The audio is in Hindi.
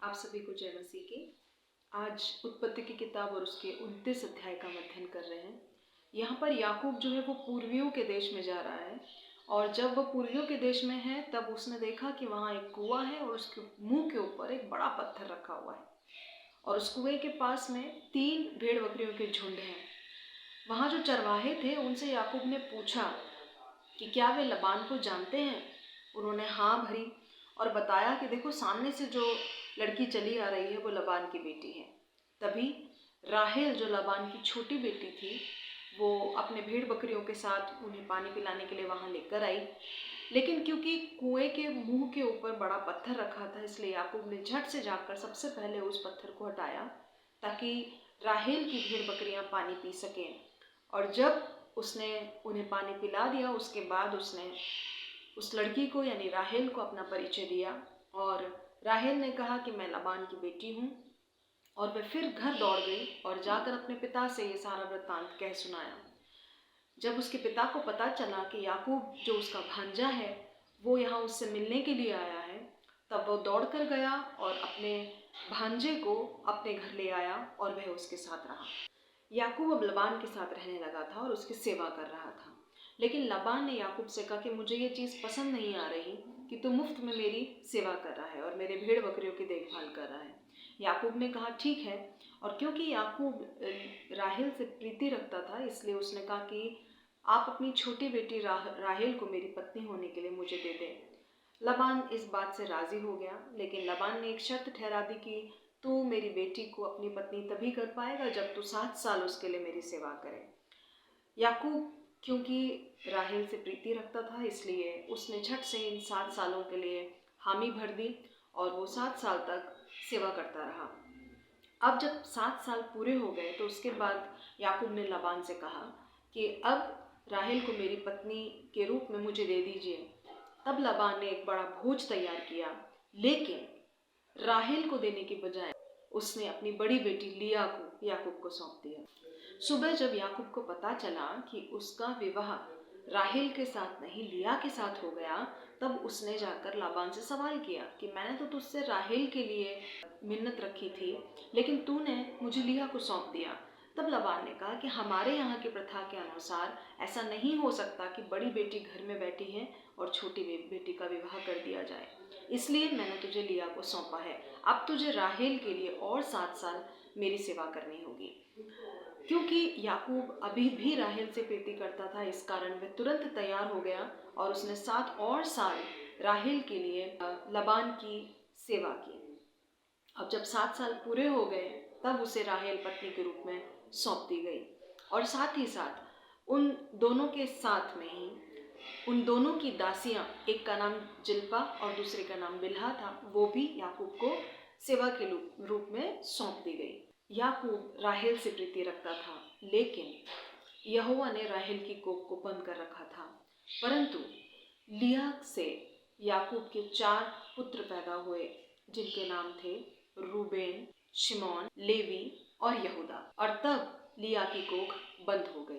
आप सभी को जय मसीह की। आज उत्पत्ति की किताब और उसके 29 अध्याय का हम अध्ययन कर रहे हैं। यहाँ पर याकूब जो है वो पूर्वियों के देश में जा रहा है, और जब वह पूर्वियों के देश में है तब उसने देखा कि वहाँ एक कुआं है और उसके मुंह के ऊपर एक बड़ा पत्थर रखा हुआ है, और उस कुएं के पास में 3 भेड़ बकरियों के झुंड हैं। वहाँ जो चरवाहे थे उनसे याकूब ने पूछा कि क्या वे लबान को जानते हैं। उन्होंने हाँ भरी और बताया कि देखो, सामने से जो लड़की चली आ रही है वो लबान की बेटी है। तभी राहेल जो लबान की छोटी बेटी थी वो अपने भेड़ बकरियों के साथ उन्हें पानी पिलाने के लिए वहाँ लेकर आई, लेकिन क्योंकि कुएं के मुंह के ऊपर बड़ा पत्थर रखा था इसलिए याकूब ने झट से जाकर सबसे पहले उस पत्थर को हटाया ताकि राहेल की भेड़ बकरियां पानी पी सकें। और जब उसने उन्हें पानी पिला दिया उसके बाद उसने उस लड़की को यानी राहेल को अपना परिचय दिया, और राहेल ने कहा कि मैं लबान की बेटी हूँ। और वह फिर घर दौड़ गई और जाकर अपने पिता से ये सारा वृत्तांत कह सुनाया। जब उसके पिता को पता चला कि याकूब जो उसका भांजा है वो यहाँ उससे मिलने के लिए आया है, तब वो दौड़ कर गया और अपने भांजे को अपने घर ले आया और वह उसके साथ रहा। याकूब अब लबान के साथ रहने लगा था और उसकी सेवा कर रहा था, लेकिन लबान ने याकूब से कहा कि मुझे ये चीज़ पसंद नहीं आ रही कि तू मुफ्त में मेरी सेवा कर रहा है और मेरे भेड़ बकरियों की देखभाल कर रहा है। याकूब ने कहा ठीक है, और क्योंकि याकूब राहेल से प्रीति रखता था इसलिए उसने कहा कि आप अपनी छोटी बेटी राहेल को मेरी पत्नी होने के लिए मुझे दे दें। लबान इस बात से राज़ी हो गया, लेकिन लबान ने एक शर्त ठहरा दी कि तू मेरी बेटी को अपनी पत्नी तभी कर पाएगा जब तू 7 साल उसके लिए मेरी सेवा करे। याकूब क्योंकि राहेल से प्रीति रखता था इसलिए उसने झट से इन 7 सालों के लिए हामी भर दी और वो 7 साल तक सेवा करता रहा। अब जब 7 साल पूरे हो गए तो उसके बाद याकूब ने लबान से कहा कि अब राहेल को मेरी पत्नी के रूप में मुझे दे दीजिए। तब लबान ने एक बड़ा भोज तैयार किया, लेकिन राहेल को देने के बजाय उसने अपनी बड़ी बेटी लिया को याकूब को सौंप दिया। सुबह जब याकूब को पता चला कि उसका विवाह राहेल के साथ नहीं लिया के साथ हो गया, तब उसने जाकर लाबान से सवाल किया कि मैंने तो तुझसे राहेल के लिए मिन्नत रखी थी, लेकिन तूने मुझे लिया को सौंप दिया। तब लाबान ने कहा कि हमारे यहाँ की प्रथा के अनुसार ऐसा नहीं हो सकता कि बड़ी बेटी घर में बैठी है और छोटी बेटी का विवाह कर दिया जाए, इसलिए मैंने तुझे लिया को सौंपा है। अब तुझे राहेल के लिए और 7 साल मेरी सेवा करनी होगी। क्योंकि याकूब अभी भी राहेल से प्रीति करता था, इस कारण वह तुरंत तैयार हो गया और उसने 7 और साल राहेल के लिए लबान की सेवा की। अब जब 7 साल पूरे हो गए तब उसे राहेल पत्नी के रूप में सौंप दी गई, और साथ ही साथ उन दोनों के साथ में ही उन दोनों की दासियां, एक का नाम जिल्पा और दूसरे का नाम बिल्हा था, वो भी याकूब को सेवा के रूप में सौंप दी गई। याकूब राहेल से प्रीति रखता था, लेकिन यहोवा ने राहेल की कोख को बंद कर रखा था। परंतु लिया से याकूब के 4 पुत्र पैदा हुए, जिनके नाम थे रूबेन, शिमोन, लेवी और यहूदा, और तब लिया की कोख बंद हो गई।